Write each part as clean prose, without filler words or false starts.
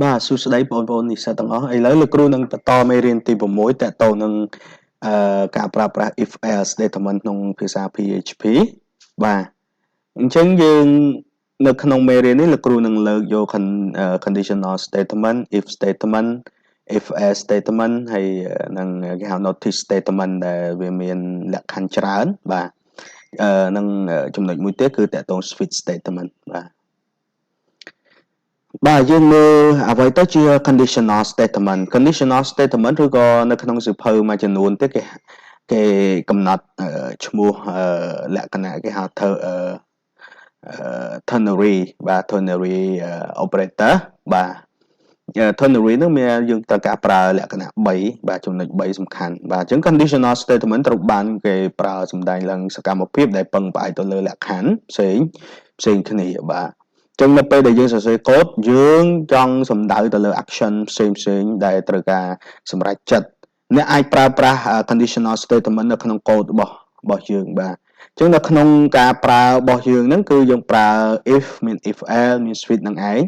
បាទសួស្តីបងប្អូននិស្សិតទាំងអស់ឥឡូវលោកគ្រូនឹងបន្តមេរៀនទី6តទៅនឹងការប្រើប្រាស់ if else statement ក្នុងភាសា PHP បាទអញ្ចឹងយើងនៅក្នុងមេរៀននេះលោកគ្រូនឹងលើកយក conditional statement if statement if else statement ហើយនឹងគេហៅ notice statement ដែលវាមានលក្ខខណ្ឌច្រើនបាទនឹងចំណុចមួយទៀតគឺតទៅ switch statement បាទយើងមើលអ្វីទៅជា conditional statement ឬក៏នៅក្នុងសៀវភៅមួយចំនួនទៀតគេកំណត់ឈ្មោះលក្ខណៈគេហៅternary បាទ ternary operator បាទ ternary នោះមានយើងត្រូវការប្រើលក្ខណៈ3បាទចំណុច3សំខាន់បាទអញ្ចឹង conditional statement ត្រូវបានគេប្រើសម្ដែងឡើងសកម្មភាពដែលពឹងផ្អែកទៅលើលក្ខខណ្ឌផ្សេងគ្នាបាទចឹងនៅពេលដែលយើងសរសេរកូដយើងចង់សំដៅទៅលើ action ផ្សេងដែលត្រូវការសម្រេចចិត្តអ្នកអាចប្រើប្រាស់ conditional statement នៅក្នុងកូដរបស់យើងបាទចឹងនៅក្នុងការប្រើរបស់យើងហ្នឹងគឺយើងប្រើ if មាន if else មាន switch នឹងឯង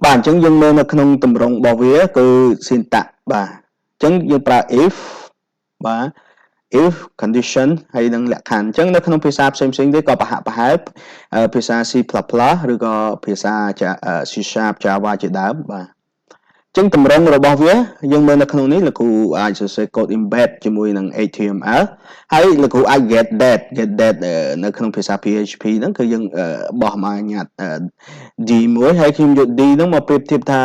បាទអញ្ចឹងយើងមើលនៅក្នុងទម្រង់របស់វាគឺ syntax បាទអញ្ចឹងយើងប្រើ if បាទ if condition ហើយនឹងលក្ខខណ្ឌអញ្ចឹងនៅក្នុងភាសាផ្សេងទៀតក៏ប្រហែលភាសា C++ ឬក៏ភាសា C# Java ជាដើមបាទអញ្ចឹងតម្រងរបស់វាយើងមើលនៅក្នុងនេះលោកគ្រូអាចសរសេរកូដ embed ជាមួយនឹង HTML ហើយលោកគ្រូអាច get that នៅក្នុងភាសា PHP ហ្នឹងគឺយើងបោះមកញ៉ាត់ D មួយហើយខ្ញុំយក D ហ្នឹងមកប្រៀបធៀបថា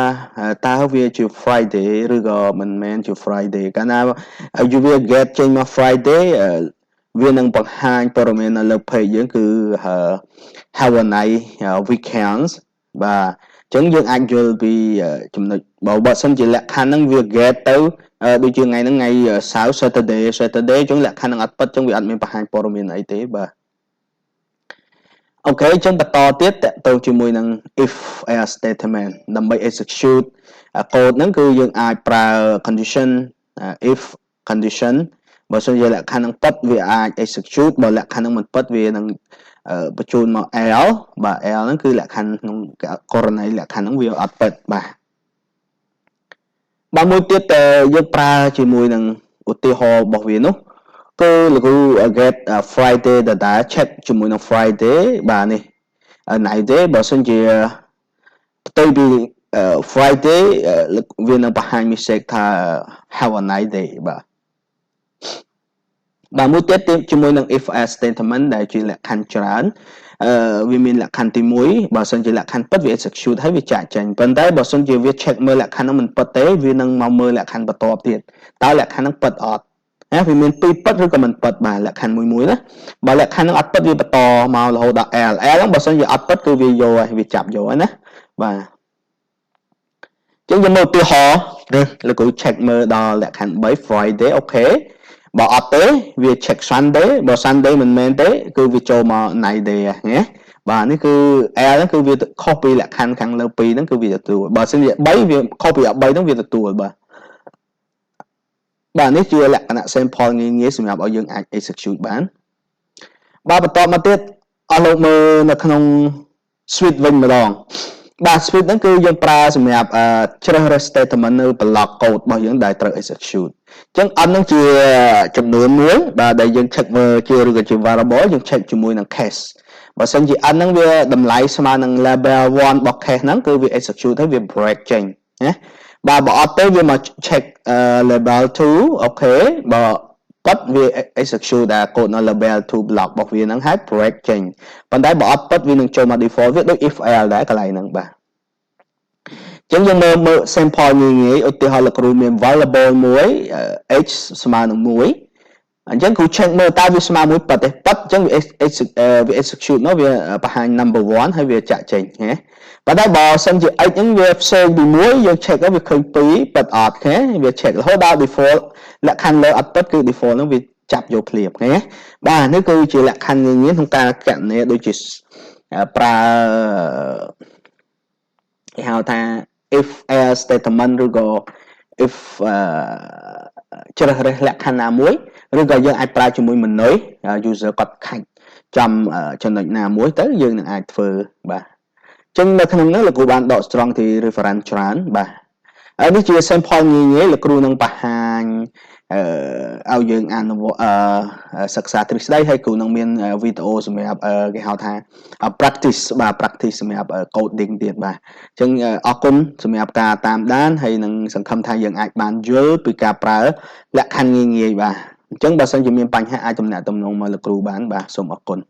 តើវាជា Friday ឬក៏មិនមែនជា Friday កាលណាវា get ចេញមក Friday វានឹងបង្ហាញព័ត៌មាននៅលើ page យើងគឺ have a nice weekend បាទអញ្ចឹងយើងអាចយល់ពីចំណុចបើសិនជាលក្ខខណ្ឌហ្នឹងវា get ទៅដូចជាថ្ងៃហ្នឹងថ្ងៃសៅរ៍ Saturday អញ្ចឹងលក្ខខណ្ឌហ្នឹងអត់ពិតអញ្ចឹងវាអត់មានបង្ហាញព័ត៌មានអីទេបាទអូខេអញ្ចឹងបន្តទៀតតទៅជាមួយនឹង if else statement ដើម្បី execute កូដហ្នឹងគឺយើងអាចប្រើ condition if condition បើសិនជាលក្ខខណ្ឌហ្នឹងពិតវាអាច execute បើលក្ខខណ្ឌហ្នឹងមិនពិតវានឹងបញ្ជូនមក L បាទ L ហ្នឹងគឺលក្ខខណ្ឌក្នុងករណីលក្ខខណ្ឌហ្នឹងវាអត់ពិតបាទមួយទៀតយើងប្រើជាមួយនឹងឧទាហរណ៍របស់វានោះគឺលោកគ្រូ get Friday data check ជាមួយនឹង Friday បាទនេះ night day បើសិនជាផ្ទុយពី Friday វានឹងបង្ហាញ message ថា have a nice day បាទមួយទៀតជាមួយនឹង if else statement ដែលជាលក្ខខណ្ឌច្រើនវាមានលក្ខខណ្ឌទី1បើសិនជាលក្ខខណ្ឌពិតវា execute ហើយវាចាក់ចេញប៉ុន្តែបើសិនជាវា check មើលលក្ខខណ្ឌនោះមិនពិតទេវានឹងមកមើលលក្ខខណ្ឌបន្ទាប់ទៀតតើលក្ខខណ្ឌនោះពិតអត់វាមានពីរពិតឬក៏មិនពិតបាទលក្ខខណ្ឌមួយណាបើលក្ខខណ្ឌនោះអត់ពិតវាបន្តមករហូតដល់ L ហ្នឹងបើសិនជាអត់ពិតគឺវាយកហើយវាចាប់យកហើយណាបាទអញ្ចឹងយើងមើលឧទាហរណ៍លោកគ្រូ check មើលដល់លក្ខខណ្ឌ3 Friday អូខេបើអត់ទេវា check Sunday បើ Sunday មិនមែនទេគឺវាចូលមក night day ណាបាទនេះគឺ L ហ្នឹងគឺវាខុសពីលក្ខខណ្ឌខាងលើ2ហ្នឹងគឺវាទទួលបើសិនជា3វាខុសពី3ហ្នឹងវាទទួលបាទនេះជាលក្ខណៈ sample ងាយៗសម្រាប់ឲ្យយើងអាច execute បានបាទបន្តមកទៀតអស់លោកមើលនៅក្នុង switch វិញម្ដងបាទ switch ហ្នឹងគឺយើងប្រើសម្រាប់ជ្រើសរើស statement នៅ block code របស់យើងដែលត្រូវ execute អញ្ចឹងអត់នឹងជាចំនួនមួយបាទដែលយើង check មើលជាឬក៏ជា variable យើង check ជាមួយនឹង case បើសិនជាអត់ហ្នឹងវាតម្លៃស្មើនឹង level 1 របស់ case ហ្នឹងគឺវា execute ហើយវា break ចេញណាបាទបើអត់ទេវាមក check level 2 អូខេបើពិតវា execute ដែលកូដនៅ level 2 block របស់វាហ្នឹងហើយ break ចេញប៉ុន្តែបើអត់ពិតវានឹងចូលមក default វាដូច if else ដែរកន្លែងហ្នឹងបាទអញ្ចឹងយើងមើល sample ងាយឧទាហរណ៍លោកគ្រូមាន variable មួយ h ស្មើនឹង1អញ្ចឹងគ្រូ check មើលតើវាស្មើ1ពិតទេពិតអញ្ចឹងវា execute នោះវាបង្ហាញ number 1ហើយវាចាក់ចេញណាប៉ុន្តែបើសិនជា x ហ្នឹងវាផ្សេងពី1យើង check ទៅវាឃើញ2ពិតអត់ទេវា check រហូតដល់ default លក្ខខណ្ឌលើអត់ពិតគឺ default ហ្នឹងវាចាប់យកភ្លាមណាបាទនេះគឺជាលក្ខខណ្ឌងាយៗក្នុងការកណនាដូចជាប្រើគេហៅថា if else statement ឬក៏ if ជ្រើសរើសលក្ខខណ្ឌណាមួយឬក៏យើងអាចប្រើជាមួយ menu user គាត់ខាច់ចំចំណុចណាមួយទៅយើងនឹងអាចធ្វើបាទ ចឹងនៅក្នុងនោះលោកគ្រូបានដកស្រង់ពី reference ច្រើនបាទនេះជា sample ងាយៗលោកគ្រូនឹងបង្ហាញឲ្យយើងសិក្សាទ្រឹស្ដីហើយគ្រូនឹងមានវីដេអូសម្រាប់គេហៅថា practice បាទ practice សម្រាប់ coding ទៀតបាទអញ្ចឹងអរគុណសម្រាប់ការតាមដានហើយនឹងសង្ឃឹមថាយើងអាចបានយល់ពីការប្រើលក្ខខណ្ឌងាយៗបាទអញ្ចឹងបើសិនជាមានបញ្ហាអាចទំនាក់ទំនងមកលោកគ្រូបានបាទសូមអរគុណ